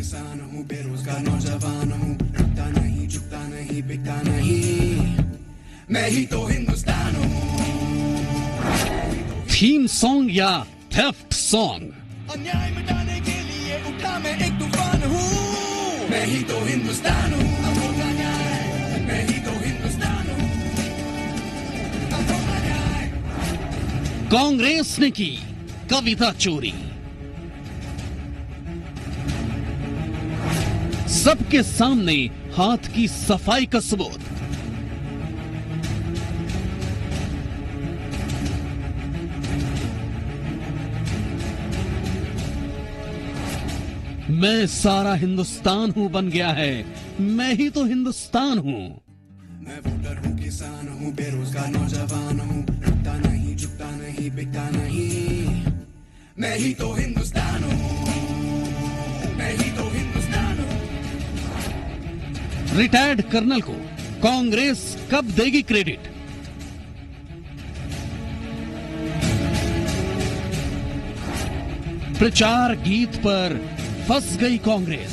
किसान हूँ, बेरोजगार नौजवान हूँ, रुकता नहीं, झुकता नहीं, बिकता नहीं, मैं ही तो हिंदुस्तान हूँ। थीम सॉन्ग या थेफ्ट सॉन्ग, अन्याय मिटाने के लिए उठा मैं एक तूफान हूँ, मैं ही तो हिंदुस्तान हूँ। अब होगा न्याय, मैं ही तो हिंदुस्तान हूँ, अब होगा न्याय। कांग्रेस ने की कविता चोरी, सबके सामने हाथ की सफाई का सबूत। मैं सारा हिंदुस्तान हूं बन गया है, मैं ही तो हिंदुस्तान हूं। मैं वोटर हूँ, किसान हूँ, बेरोजगार नौजवान हूँ, रुकता नहीं, झुकता नहीं, बिकता नहीं, मैं ही तो हिंदुस्तान हूँ, मैं ही तो हिंदुस्तान हूँ। रिटायर्ड कर्नल को कांग्रेस कब देगी क्रेडिट? प्रचार गीत पर फंस गई कांग्रेस।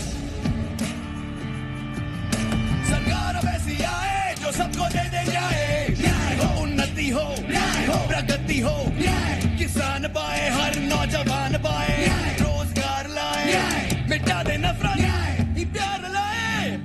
सरकार अब ऐसी आए जो सबको दे दे जाए, न्याय हो, उन्नति हो, न्याय हो, प्रगति हो, न्याय, किसान पाए, हर नौजवान पाए, रोजगार लाए, मिटा दे नफरत, न्याय, प्यार लाए।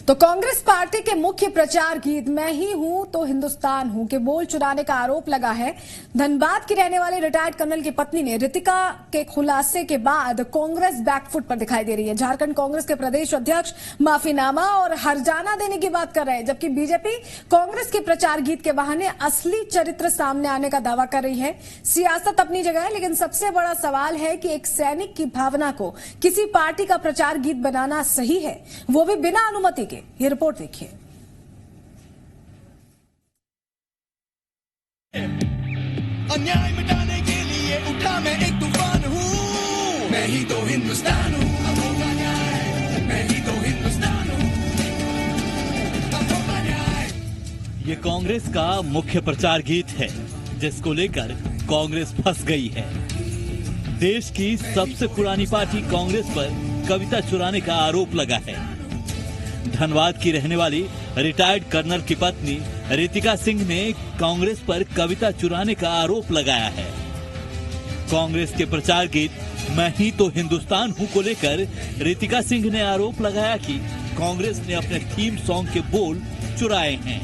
तो कांग्रेस पार्टी के मुख्य प्रचार गीत मैं ही हूं तो हिंदुस्तान हूं के बोल चुराने का आरोप लगा है। धनबाद की रहने वाली रिटायर्ड कर्नल की पत्नी ने रितिका के खुलासे के बाद कांग्रेस बैकफुट पर दिखाई दे रही है। झारखंड कांग्रेस के प्रदेश अध्यक्ष माफीनामा और हर्जाना देने की बात कर रहे हैं, जबकि बीजेपी कांग्रेस के प्रचार गीत के बहाने असली चरित्र सामने आने का दावा कर रही है। सियासत अपनी जगह है, लेकिन सबसे बड़ा सवाल है कि एक सैनिक की भावना को किसी पार्टी का प्रचार गीत बनाना सही है, वो भी बिना अनुमति के। ये रिपोर्ट देखिए। अन्याय मिटाने के लिए उठा मैं एक तूफान हूँ, मैं ही तो हिंदुस्तान हूँ, अब होगा न्याय, मैं ही तो हिंदुस्तान हूँ, अब होगा न्याय। ये कांग्रेस का मुख्य प्रचार गीत है, जिसको लेकर कांग्रेस फंस गई है। देश की सबसे पुरानी पार्टी कांग्रेस पर कविता चुराने का आरोप लगा है। धनबाद की रहने वाली रिटायर्ड कर्नल की पत्नी रितिका सिंह ने कांग्रेस पर कविता चुराने का आरोप लगाया है। कांग्रेस के प्रचार गीत मैं ही तो हिंदुस्तान हूं को लेकर रितिका सिंह ने आरोप लगाया कि कांग्रेस ने अपने थीम सॉन्ग के बोल चुराए हैं।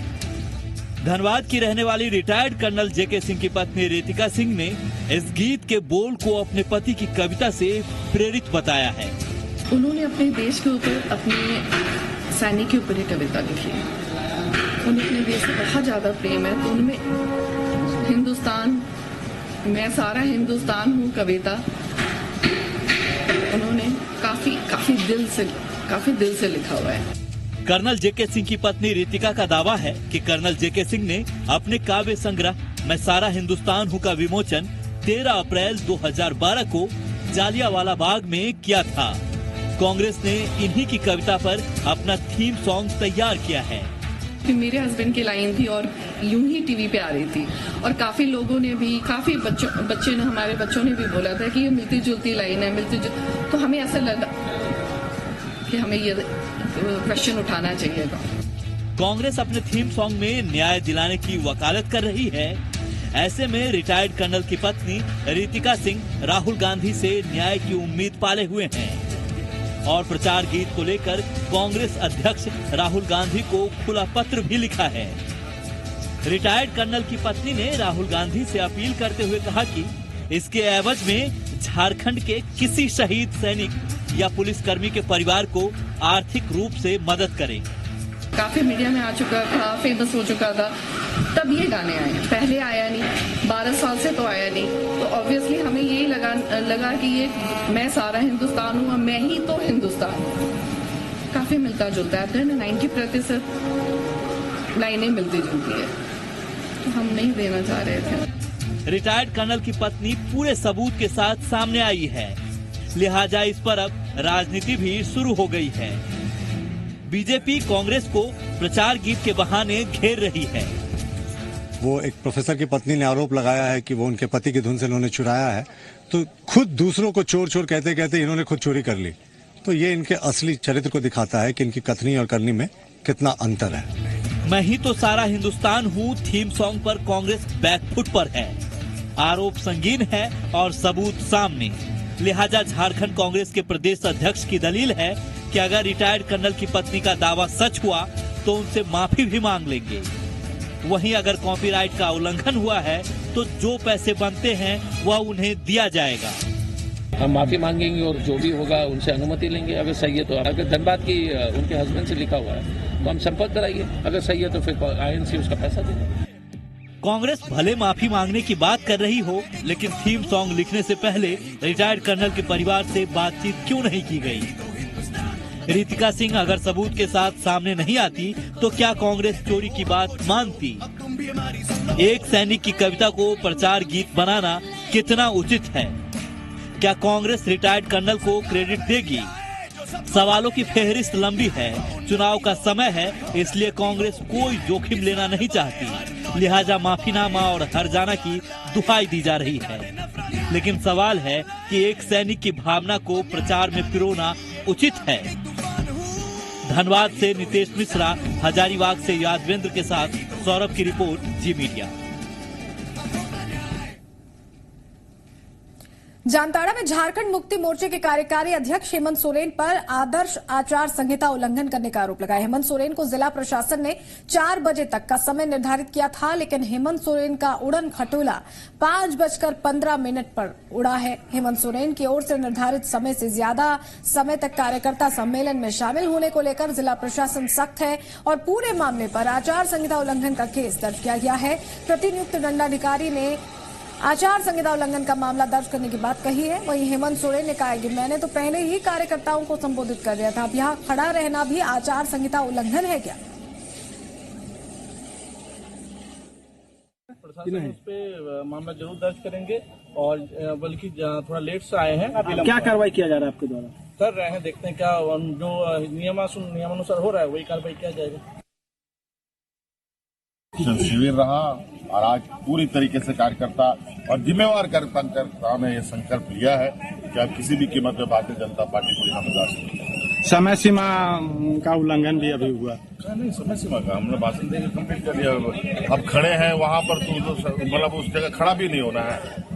धनबाद की रहने वाली रिटायर्ड कर्नल जेके सिंह की पत्नी रितिका सिंह ने इस गीत के बोल को अपने पति की कविता से प्रेरित बताया है। उन्होंने अपने देश के ऊपर, अपने सैनिक के ऊपर ये कविता लिखी है। उन्हें अपने देश से बहुत ज्यादा प्रेम है, तो उनमें हिंदुस्तान, मैं सारा हिंदुस्तान हूँ कविता उन्होंने काफी दिल से लिखा हुआ है। कर्नल जेके सिंह की पत्नी रितिका का दावा है कि कर्नल जेके सिंह ने अपने काव्य संग्रह मैं सारा हिंदुस्तान हूँ का विमोचन 13 अप्रैल 2012 को जालियांवाला बाग में किया था। कांग्रेस ने इन्हीं की कविता पर अपना थीम सॉन्ग तैयार किया है। मेरे हस्बैंड की लाइन थी और यूं ही टीवी पे आ रही थी, और काफी लोगों ने भी, काफी बच्चे ने, हमारे बच्चों ने भी बोला था कि ये मिलती जुलती लाइन है, तो हमें ऐसा लगा कि हमें ये क्वेश्चन उठाना चाहिए था। कांग्रेस अपने थीम सॉन्ग में न्याय दिलाने की वकालत कर रही है। ऐसे में रिटायर्ड कर्नल की पत्नी रितिका सिंह राहुल गांधी से न्याय की उम्मीद पाले हुए हैं और प्रचार गीत को लेकर कांग्रेस अध्यक्ष राहुल गांधी को खुला पत्र भी लिखा है। रिटायर्ड कर्नल की पत्नी ने राहुल गांधी से अपील करते हुए कहा कि इसके एवज में झारखंड के किसी शहीद सैनिक या पुलिसकर्मी के परिवार को आर्थिक रूप से मदद करें। काफी मीडिया में आ चुका था, फेमस हो चुका था, तब ये गाने आए। पहले आया नहीं, 12 साल से तो आया नहीं, तो ऑब्वियसली हमें यही लगा कि ये मैं सारा हिंदुस्तान हूँ, मैं ही तो हिंदुस्तान हूँ, काफी मिलता जुलता है। 90% लाइनें मिलती जुलती है, तो हम नहीं देना चाह रहे थे। रिटायर्ड कर्नल की पत्नी पूरे सबूत के साथ सामने आई है, लिहाजा इस पर अब राजनीति भी शुरू हो गई है। बीजेपी कांग्रेस को प्रचार गीत के बहाने घेर रही है। वो एक प्रोफेसर की पत्नी ने आरोप लगाया है कि वो उनके पति की धुन से उन्होंने चुराया है, तो खुद दूसरों को चोर चोर कहते कहते इन्होंने खुद चोरी कर ली। तो ये इनके असली चरित्र को दिखाता है कि इनकी कथनी और करनी में कितना अंतर है। मैं ही तो सारा हिंदुस्तान हूँ थीम सॉन्ग पर कांग्रेस बैकफुट पर है। आरोप संगीन है और सबूत सामने। लिहाजा झारखंड कांग्रेस के प्रदेश अध्यक्ष की दलील है कि अगर रिटायर्ड कर्नल की पत्नी का दावा सच हुआ तो उनसे माफी भी मांग लेंगे। वहीं अगर कॉपीराइट का उल्लंघन हुआ है तो जो पैसे बनते हैं वह उन्हें दिया जाएगा। हम माफी मांगेंगे और जो भी होगा उनसे अनुमति लेंगे। अगर सही है तो, अगर धनबाद की उनके हस्बैंड से लिखा हुआ है तो हम संपर्क कराइए। अगर सही है तो फिर आईएनसी उसका पैसा देगा। कांग्रेस भले माफी मांगने की बात कर रही हो, लेकिन थीम सॉन्ग लिखने से पहले रिटायर्ड कर्नल के परिवार से बातचीत क्यों नहीं की गई? रितिका सिंह अगर सबूत के साथ सामने नहीं आती तो क्या कांग्रेस चोरी की बात मानती? एक सैनिक की कविता को प्रचार गीत बनाना कितना उचित है? क्या कांग्रेस रिटायर्ड कर्नल को क्रेडिट देगी? सवालों की फेहरिस्त लंबी है। चुनाव का समय है, इसलिए कांग्रेस कोई जोखिम लेना नहीं चाहती। लिहाजा माफीनामा और हरजाना की दुहाई दी जा रही है। लेकिन सवाल है कि एक सैनिक की भावना को प्रचार में पिरोना उचित है? धनबाद से नितेश मिश्रा, हजारीबाग से यादवेंद्र के साथ सौरभ की रिपोर्ट, जी मीडिया। जामताड़ा में झारखंड मुक्ति मोर्चे के कार्यकारी अध्यक्ष हेमंत सोरेन पर आदर्श आचार संहिता उल्लंघन करने का आरोप लगाया। हेमंत सोरेन को जिला प्रशासन ने 4 बजे तक का समय निर्धारित किया था, लेकिन हेमंत सोरेन का उड़न खटोला 5:15 पर उड़ा है। हेमंत सोरेन की ओर से निर्धारित समय से ज्यादा समय तक कार्यकर्ता सम्मेलन में शामिल होने को लेकर जिला प्रशासन सख्त है और पूरे मामले पर आचार संहिता उल्लंघन का केस दर्ज किया गया है। प्रतिनियुक्त दंडाधिकारी ने आचार संहिता उल्लंघन का मामला दर्ज करने की बात कही है। वहीं हेमंत सोरेन ने कहा कि मैंने तो पहले ही कार्यकर्ताओं को संबोधित कर दिया था, अब यहाँ खड़ा रहना भी आचार संहिता उल्लंघन है क्या? प्रशासन उस पे मामला जरूर दर्ज करेंगे और बल्कि थोड़ा लेट से आए हैं। क्या कार्रवाई किया जा रहा है आपके द्वारा? कर रहे हैं, देखते हैं क्या जो नियमानुसार हो रहा है वही कार्रवाई किया जाएगा। शिविर रहा और आज पूरी तरीके से कार्यकर्ता और जिम्मेवार कार्यकर्ता ने यह संकल्प लिया है कि अब किसी भी कीमत पे भारतीय जनता पार्टी को यहाँ बर्दाश्त नहीं करेगी। समय सीमा का उल्लंघन भी अभी हुआ? नहीं, समय सीमा का हमने भाषण देकर कंप्लीट कर दिया। अब खड़े हैं वहाँ पर तो मतलब उस जगह खड़ा भी नहीं होना है।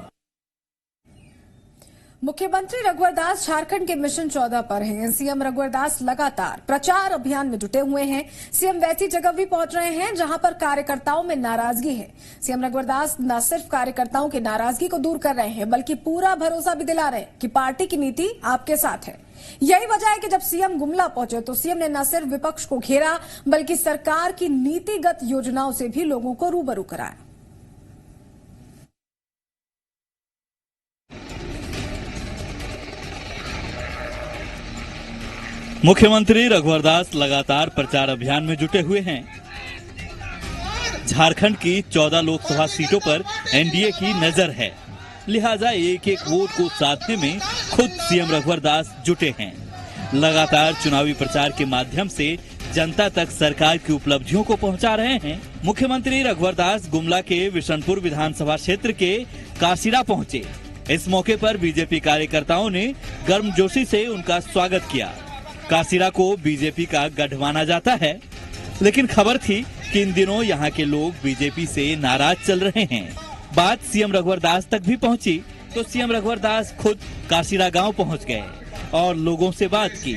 मुख्यमंत्री रघुवर दास झारखंड के मिशन 14 पर हैं। सीएम रघुवर दास लगातार प्रचार अभियान में जुटे हुए हैं। सीएम वैसी जगह भी पहुंच रहे हैं जहां पर कार्यकर्ताओं में नाराजगी है। सीएम रघुवर दास न सिर्फ कार्यकर्ताओं की नाराजगी को दूर कर रहे हैं, बल्कि पूरा भरोसा भी दिला रहे हैं कि पार्टी की नीति आपके साथ है। यही वजह है कि जब सीएम गुमला पहुंचे तो सीएम ने न सिर्फ विपक्ष को घेरा, बल्कि सरकार की नीतिगत योजनाओं से भी लोगों को रूबरू कराया। मुख्यमंत्री रघुवर दास लगातार प्रचार अभियान में जुटे हुए हैं। झारखंड की 14 लोकसभा सीटों पर एनडीए की नजर है, लिहाजा एक एक वोट को साधने में खुद सीएम रघुवर दास जुटे हैं। लगातार चुनावी प्रचार के माध्यम से जनता तक सरकार की उपलब्धियों को पहुंचा रहे हैं। मुख्यमंत्री रघुवर दास गुमला के विशनपुर विधानसभा क्षेत्र के कासीरा पहुंचे। इस मौके पर बीजेपी कार्यकर्ताओं ने गर्मजोशी से उनका स्वागत किया। कासीरा को बीजेपी का गढ़ माना जाता है, लेकिन खबर थी कि इन दिनों यहाँ के लोग बीजेपी से नाराज चल रहे हैं। बात सीएम रघुवर दास तक भी पहुंची तो सीएम रघुवर दास खुद कासीरा गांव पहुंच गए और लोगों से बात की।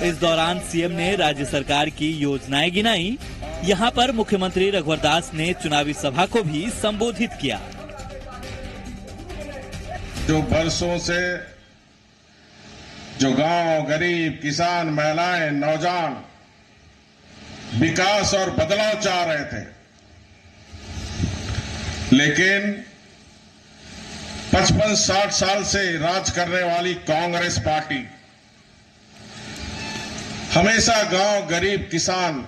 इस दौरान सीएम ने राज्य सरकार की योजनाएं गिनाई। यहाँ पर मुख्यमंत्री रघुवर दास ने चुनावी सभा को भी संबोधित किया। जो बरसों से जो गांव, गरीब, किसान, महिलाएं, नौजवान विकास और बदलाव चाह रहे थे, लेकिन 55-60 साल से राज करने वाली कांग्रेस पार्टी हमेशा गांव, गरीब, किसान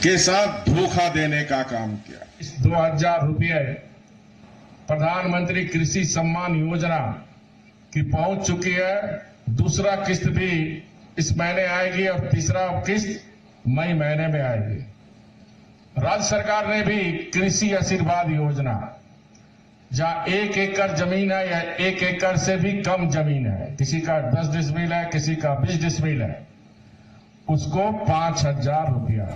के साथ धोखा देने का काम किया। 2000 रुपये प्रधानमंत्री कृषि सम्मान योजना की पहुंच चुकी है। दूसरा किस्त भी इस महीने आएगी और तीसरा किस्त मई महीने में आएगी। राज्य सरकार ने भी कृषि आशीर्वाद योजना, जहां 1 एकड़ जमीन है या 1 एकड़ से भी कम जमीन है, किसी का 10 डिसमिल है, किसी का 20 डिसमिल है, उसको 5,000 रुपया।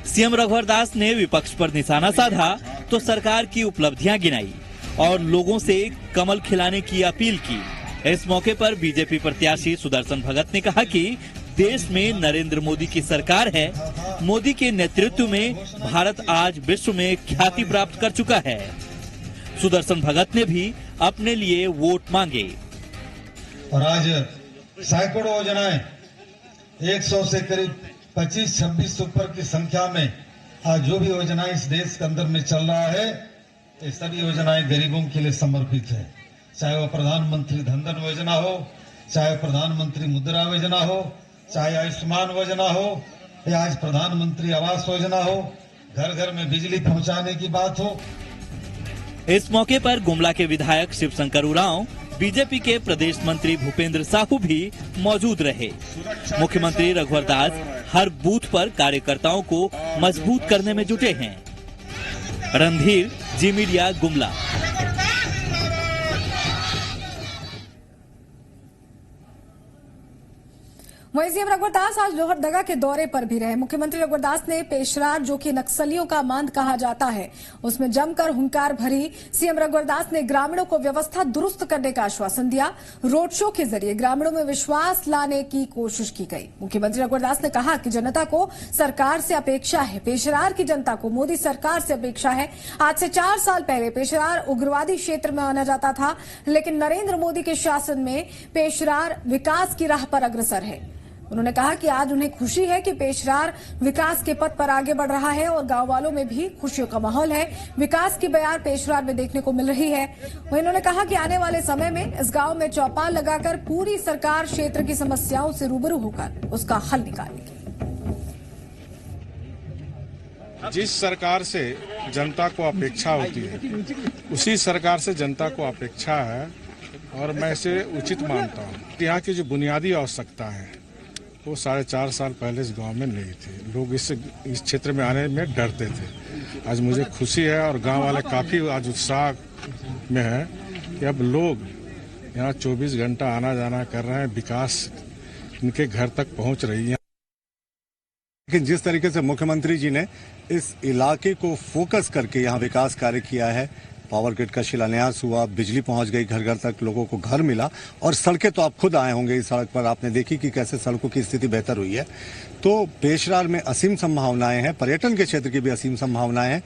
सीएम रघुवर दास ने विपक्ष पर निशाना साधा तो सरकार की उपलब्धियां गिनाई और लोगों से कमल खिलाने की अपील की। इस मौके पर बीजेपी प्रत्याशी सुदर्शन भगत ने कहा कि देश में नरेंद्र मोदी की सरकार है। मोदी के नेतृत्व में भारत आज विश्व में ख्याति प्राप्त कर चुका है। सुदर्शन भगत ने भी अपने लिए वोट मांगे। और आज सैकड़ों योजनाएं 100 से करीब 25-26 ऊपर की संख्या में आज जो भी योजनाएं इस देश के अंदर में चल रहा है, ये सभी योजनाएं गरीबों के लिए समर्पित है। चाहे वो प्रधानमंत्री धन धन योजना हो, चाहे प्रधानमंत्री मुद्रा योजना हो, चाहे आयुष्मान योजना हो, या आज प्रधानमंत्री आवास योजना हो, घर घर में बिजली पहुंचाने की बात हो। इस मौके पर गुमला के विधायक शिवशंकर उरांव, बीजेपी के प्रदेश मंत्री भूपेंद्र साहू भी मौजूद रहे। मुख्यमंत्री रघुवर दास हर बूथ पर कार्यकर्ताओं को मजबूत करने में जुटे हैं। रणधीर, जी मीडिया, गुमला। वहीं सीएम रघुवर दास आज लोहरदगा के दौरे पर भी रहे। मुख्यमंत्री रघुवर दास ने पेशरार, जो कि नक्सलियों का मांद कहा जाता है, उसमें जमकर हुंकार भरी। सीएम रघुवर दास ने ग्रामीणों को व्यवस्था दुरुस्त करने का आश्वासन दिया। रोड शो के जरिए ग्रामीणों में विश्वास लाने की कोशिश की गई। मुख्यमंत्री रघुवर दास ने कहा कि जनता को सरकार से अपेक्षा है, पेशरार की जनता को मोदी सरकार से अपेक्षा है। आज से 4 साल पहले पेशरार उग्रवादी क्षेत्र में माना जाता था, लेकिन नरेंद्र मोदी के शासन में पेशरार विकास की राह पर अग्रसर है। उन्होंने कहा कि आज उन्हें खुशी है कि पेशरार विकास के पथ पर आगे बढ़ रहा है और गांव वालों में भी खुशियों का माहौल है। विकास की बयार पेशरार में देखने को मिल रही है। वहीं उन्होंने कहा कि आने वाले समय में इस गांव में चौपाल लगाकर पूरी सरकार क्षेत्र की समस्याओं से रूबरू होकर उसका हल निकालेगी। जिस सरकार से जनता को अपेक्षा होती है, उसी सरकार से जनता को अपेक्षा है और मैं इसे उचित मानता हूँ। यहाँ की जो बुनियादी आवश्यकता है वो 4.5 साल पहले इस गांव में नहीं थी। लोग इस क्षेत्र में आने में डरते थे। आज मुझे खुशी है और गांव वाले काफी आज उत्साह में है कि अब लोग यहाँ 24 घंटा आना जाना कर रहे हैं। विकास इनके घर तक पहुंच रही है। लेकिन जिस तरीके से मुख्यमंत्री जी ने इस इलाके को फोकस करके यहाँ विकास कार्य किया है, पावर ग्रिड का शिलान्यास हुआ, बिजली पहुंच गई घर घर तक, लोगों को घर मिला और सड़कें तो आप खुद आए होंगे इस सड़क पर, आपने देखी कि कैसे सड़कों की स्थिति बेहतर हुई है। तो पेशरार में असीम संभावनाएं हैं, पर्यटन के क्षेत्र की भी असीम संभावनाएं हैं।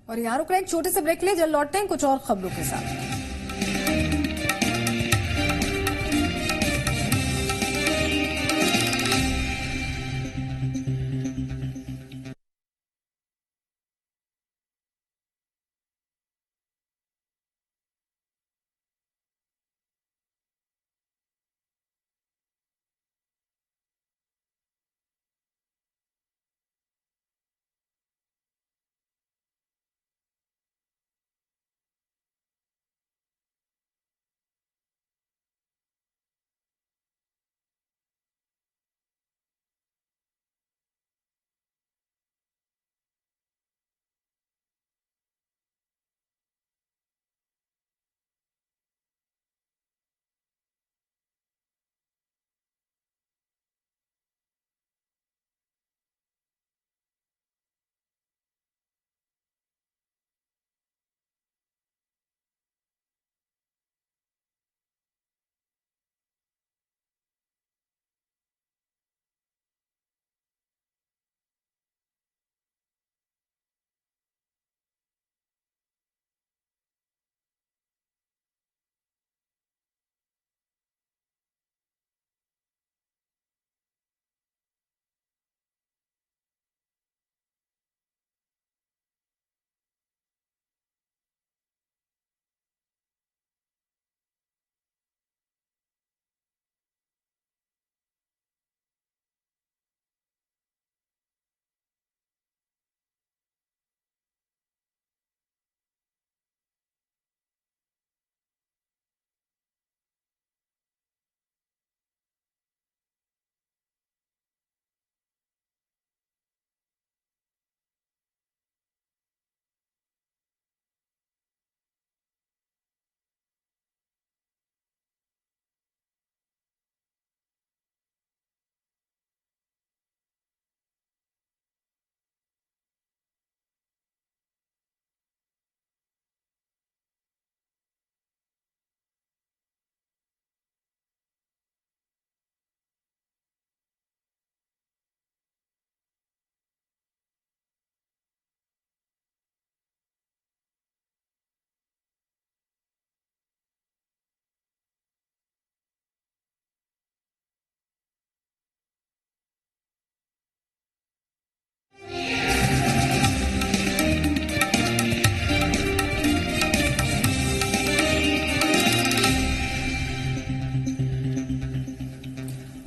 और यहाँ रुक रहे एक छोटे से ब्रेक ले, जल्द लौटते हैं कुछ और खबरों के साथ।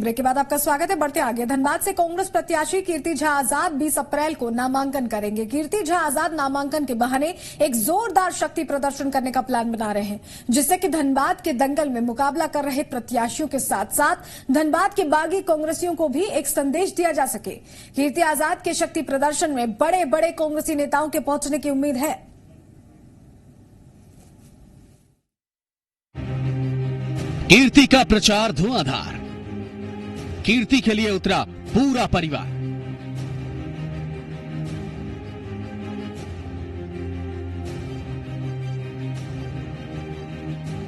ब्रेक के बाद आपका स्वागत है। बढ़ते आगे। धनबाद से कांग्रेस प्रत्याशी कीर्ति झा आजाद 20 अप्रैल को नामांकन करेंगे। कीर्ति झा आजाद नामांकन के बहाने एक जोरदार शक्ति प्रदर्शन करने का प्लान बना रहे हैं, जिससे कि धनबाद के दंगल में मुकाबला कर रहे प्रत्याशियों के साथ साथ धनबाद के बागी कांग्रेसियों को भी एक संदेश दिया जा सके। कीर्ति आजाद के शक्ति प्रदर्शन में बड़े बड़े कांग्रेसी नेताओं के पहुंचने की उम्मीद है। कीर्ति का प्रचार धुआंधार। कीर्ति के लिए उतरा पूरा परिवार।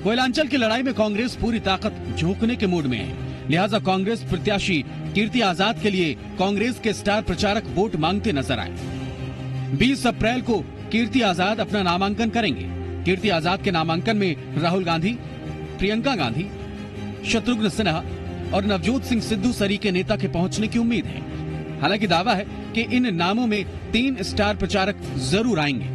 कोयलांचल की लड़ाई में कांग्रेस पूरी ताकत झोंकने के मूड में है, लिहाजा कांग्रेस प्रत्याशी कीर्ति आजाद के लिए कांग्रेस के स्टार प्रचारक वोट मांगते नजर आए। 20 अप्रैल को कीर्ति आजाद अपना नामांकन करेंगे। कीर्ति आजाद के नामांकन में राहुल गांधी, प्रियंका गांधी, शत्रुघ्न सिन्हा और नवजोत सिंह सिद्धू सरीके नेता के पहुंचने की उम्मीद है। हालांकि दावा है कि इन नामों में 3 स्टार प्रचारक जरूर आएंगे।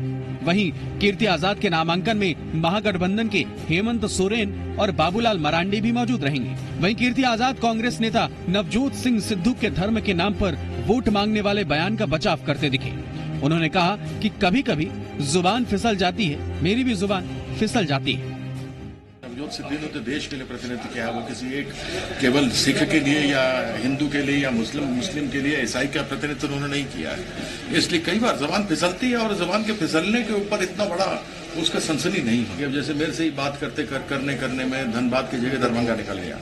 वहीं कीर्ति आजाद के नामांकन में महागठबंधन के हेमंत सोरेन और बाबूलाल मरांडी भी मौजूद रहेंगे। वहीं कीर्ति आजाद कांग्रेस नेता नवजोत सिंह सिद्धू के धर्म के नाम पर वोट मांगने वाले बयान का बचाव करते दिखे। उन्होंने कहा कि कभी कभी जुबान फिसल जाती है, मेरी भी जुबान फिसल जाती है। नवजोत सिद्धू ने तो देश के लिए प्रतिनिधित्व किया, वो किसी एक केवल सिख के लिए या हिंदू के लिए या मुस्लिम के लिए ईसाई का प्रतिनिधित्व उन्होंने नहीं किया है। इसलिए कई बार जबान फिसलती है और जबान के फिसलने के ऊपर इतना बड़ा उसका सनसनी नहीं है। जैसे मेरे से ही बात करने में धनबाद की जगह दरभंगा निकल गया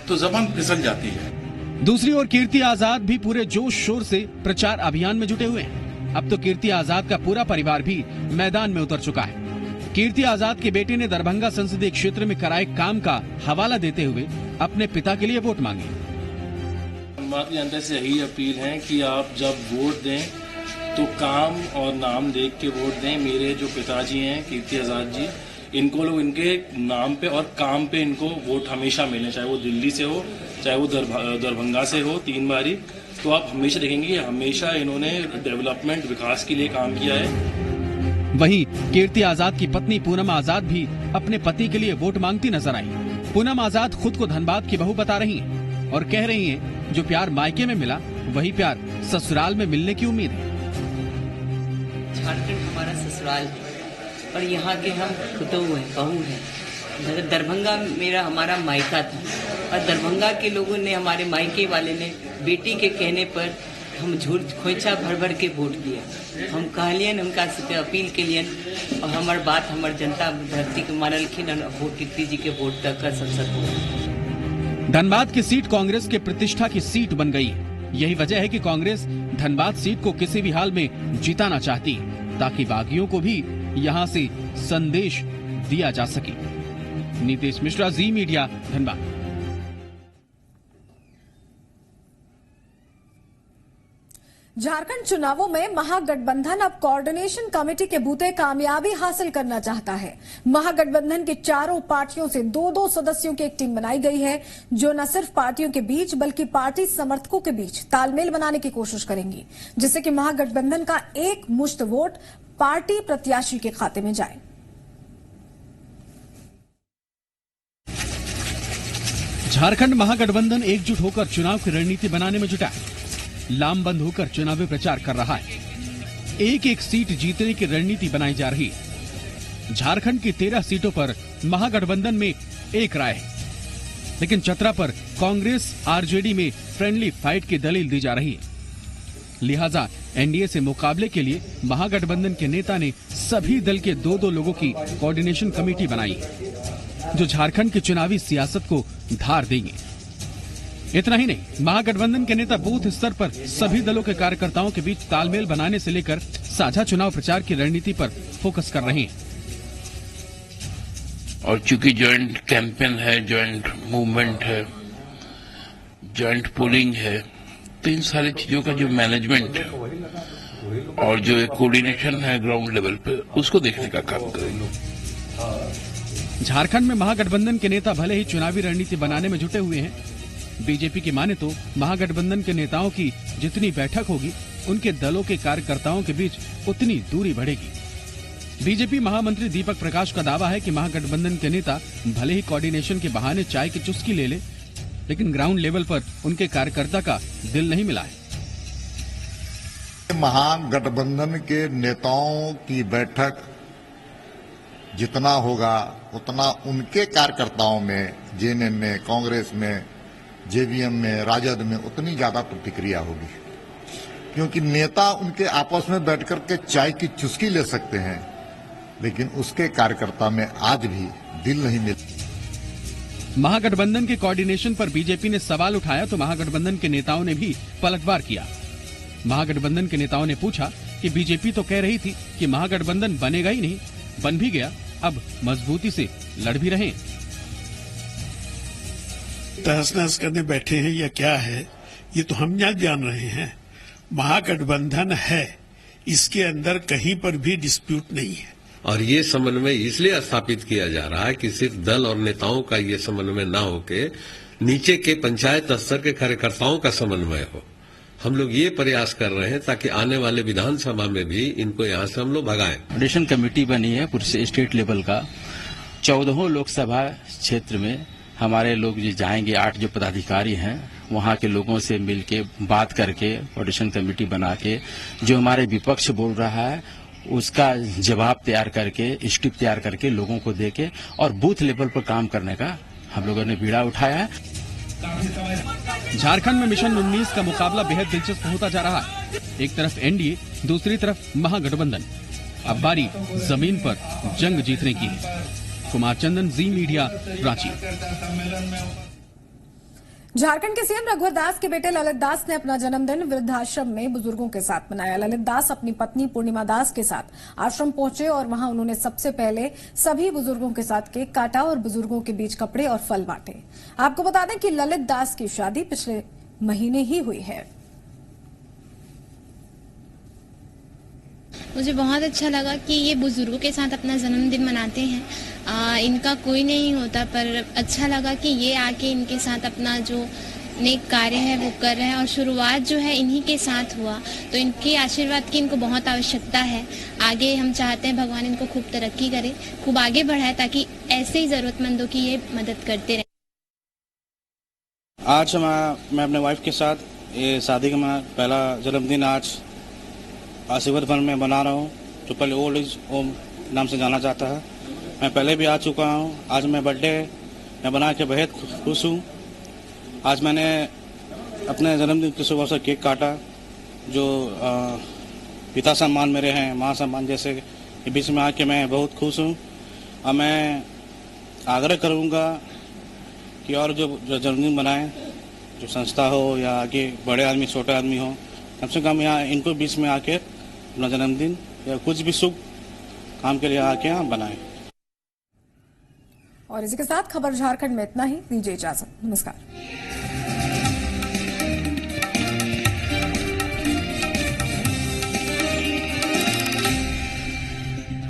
तो जबान फिसल जाती है। दूसरी ओर कीर्ति आजाद भी पूरे जोश शोर से प्रचार अभियान में जुटे हुए हैं। अब तो कीर्ति आजाद का पूरा परिवार भी मैदान में उतर चुका है। कीर्ति आजाद के बेटे ने दरभंगा संसदीय क्षेत्र में कराए काम का हवाला देते हुए अपने पिता के लिए वोट मांगे। धनबाद की जनता से यही अपील है कि आप जब वोट दें तो काम और नाम देख के वोट दें। मेरे जो पिताजी हैं कीर्ति आजाद जी, इनको लोग इनके नाम पे और काम पे इनको वोट हमेशा मिले, चाहे वो दिल्ली से हो चाहे वो दरभंगा से हो 3 बारी। तो आप हमेशा देखेंगे कि हमेशा इन्होंने डेवलपमेंट विकास के लिए काम किया है। वहीं कीर्ति आजाद की पत्नी पूनम आजाद भी अपने पति के लिए वोट मांगती नजर आई। पूनम आजाद खुद को धनबाद की बहू बता रही हैं और कह रही हैं जो प्यार मायके में मिला वही प्यार ससुराल में मिलने की उम्मीद है। झारखंड हमारा ससुराल है और यहाँ के हम खुदो हैं, बहू हैं। दरभंगा हमारा मायका था और दरभंगा के लोगों ने, हमारे मायके वाले ने बेटी के कहने पर हम झूठ खोइछा भर के वोट दिया। हम कहलियन उनका से अपील के लिए और हमार बात हमार जनता धरती के मानलखिन वोट कीर्ति जी के वोट तक का संसद हो। धनबाद की सीट कांग्रेस के प्रतिष्ठा की सीट बन गई है। यही वजह है कि कांग्रेस धनबाद सीट को किसी भी हाल में जिताना चाहती है ताकि बागियों को भी यहां से संदेश दिया जा सके। नीतीश मिश्रा, जी मीडिया, धनबाद। झारखंड चुनावों में महागठबंधन अब कोऑर्डिनेशन कमेटी के बूते कामयाबी हासिल करना चाहता है। महागठबंधन की चारों पार्टियों से 2-2 सदस्यों की एक टीम बनाई गई है, जो न सिर्फ पार्टियों के बीच बल्कि पार्टी समर्थकों के बीच तालमेल बनाने की कोशिश करेंगी, जिससे कि महागठबंधन का एक मुश्त वोट पार्टी प्रत्याशी के खाते में जाए। झारखंड महागठबंधन एकजुट होकर चुनाव की रणनीति बनाने में जुटा है। लामबंद होकर चुनावी प्रचार कर रहा है। एक सीट जीतने की रणनीति बनाई जा रही है। झारखंड की 13 सीटों पर महागठबंधन में एक राय है, लेकिन चतरा पर कांग्रेस आरजेडी में फ्रेंडली फाइट की दलील दी जा रही है। लिहाजा एनडीए से मुकाबले के लिए महागठबंधन के नेता ने सभी दल के 2-2 लोगों की कोऑर्डिनेशन कमेटी बनाई है, जो झारखंड की चुनावी सियासत को धार देंगे। इतना ही नहीं, महागठबंधन के नेता बूथ स्तर पर सभी दलों के कार्यकर्ताओं के बीच तालमेल बनाने से लेकर साझा चुनाव प्रचार की रणनीति पर फोकस कर रहे हैं। और चूंकि ज्वाइंट कैंपेन है, ज्वाइंट मूवमेंट है, ज्वाइंट पोलिंग है, तो इन सारी चीजों का जो मैनेजमेंट है और जो एक कोऑर्डिनेशन है ग्राउंड लेवल पे, उसको देखने का काम करेंगे। झारखंड में महागठबंधन के नेता भले ही चुनावी रणनीति बनाने में जुटे हुए हैं, बीजेपी की माने तो महागठबंधन के नेताओं की जितनी बैठक होगी, उनके दलों के कार्यकर्ताओं के बीच उतनी दूरी बढ़ेगी। बीजेपी महामंत्री दीपक प्रकाश का दावा है कि महागठबंधन के नेता भले ही कोऑर्डिनेशन के बहाने चाय की चुस्की ले ले, लेकिन ग्राउंड लेवल पर उनके कार्यकर्ता का दिल नहीं मिला है। महागठबंधन के नेताओं की बैठक जितना होगा उतना उनके कार्यकर्ताओं में, जेएनएम में, कांग्रेस में, जेवीएम में, राजद में उतनी ज्यादा प्रतिक्रिया होगी, क्योंकि नेता उनके आपस में बैठकर के चाय की चुस्की ले सकते हैं, लेकिन उसके कार्यकर्ता में आज भी दिल नहीं मिलता। महागठबंधन के कोऑर्डिनेशन पर बीजेपी ने सवाल उठाया तो महागठबंधन के नेताओं ने भी पलटवार किया। महागठबंधन के नेताओं ने पूछा कि बीजेपी तो कह रही थी कि महागठबंधन बनेगा ही नहीं, बन भी गया, अब मजबूती से लड़ भी रहे। तहस नहस करने बैठे हैं या क्या है, ये तो हम यहाँ जान रहे हैं। महागठबंधन है, इसके अंदर कहीं पर भी डिस्प्यूट नहीं है। और ये समन्वय इसलिए स्थापित किया जा रहा है कि सिर्फ दल और नेताओं का ये समन्वय न होके नीचे के पंचायत स्तर के कार्यकर्ताओं का समन्वय हो। हम लोग ये प्रयास कर रहे हैं ताकि आने वाले विधानसभा में भी इनको यहाँ से हम लोग भगाएं। ऑडिशन कमेटी बनी है पूरे स्टेट लेवल का। 14 लोकसभा क्षेत्र में हमारे लोग जो जाएंगे, 8 जो पदाधिकारी हैं वहां के लोगों से मिलके बात करके ऑडिशन कमेटी बना के जो हमारे विपक्ष बोल रहा है उसका जवाब तैयार करके, स्क्रिप्ट तैयार करके लोगों को देके और बूथ लेवल पर काम करने का हम लोगों ने बीड़ा उठाया है। झारखंड में मिशन 19 का मुकाबला बेहद दिलचस्प होता जा रहा है। एक तरफ एनडीए, दूसरी तरफ महागठबंधन। अब बारी जमीन पर जंग जीतने की है। कुमार चंदन, जी मीडिया, रांची। झारखंड के सीएम रघुवर दास के बेटे ललित दास ने अपना जन्मदिन वृद्धाश्रम में बुजुर्गों के साथ मनाया। ललित दास अपनी पत्नी पूर्णिमा दास के साथ आश्रम पहुंचे और वहां उन्होंने सबसे पहले सभी बुजुर्गों के साथ केक काटा और बुजुर्गों के बीच कपड़े और फल बांटे। आपको बता दें कि ललित दास की शादी पिछले महीने ही हुई है। मुझे बहुत अच्छा लगा कि ये बुजुर्गों के साथ अपना जन्मदिन मनाते हैं। इनका कोई नहीं होता, पर अच्छा लगा कि ये आके इनके साथ अपना जो नेक कार्य है वो कर रहे हैं और शुरुआत जो है इन्हीं के साथ हुआ, तो इनके आशीर्वाद की इनको बहुत आवश्यकता है। आगे हम चाहते हैं भगवान इनको खूब तरक्की करे, खूब आगे बढ़ाए ताकि ऐसे ही जरूरतमंदों की ये मदद करते रहे। आज मैं अपने वाइफ के साथ ये शादी का मैं पहला जन्मदिन आज आशीर्वाद भवन में बना रहा हूँ, जो पहले ओल्ड एज होम नाम से जाना जाता है। मैं पहले भी आ चुका हूँ। आज मैं बर्थडे मैं बना के बेहद खुश हूँ। आज मैंने अपने जन्मदिन के सुबह से केक काटा। जो पिता सम्मान मेरे हैं, माँ सम्मान जैसे के बीच में आके मैं बहुत खुश हूँ। और मैं आग्रह करूँगा कि और जो जन्मदिन बनाएं, जो संस्था हो या आगे बड़े आदमी छोटे आदमी हो, कम से कम यहाँ इनको बीच में आके अपना जन्मदिन या कुछ भी शुभ काम के लिए आके यहाँ बनाएं। और इसी के साथ खबर झारखंड में इतना ही। दीजिए इजाजत। नमस्कार।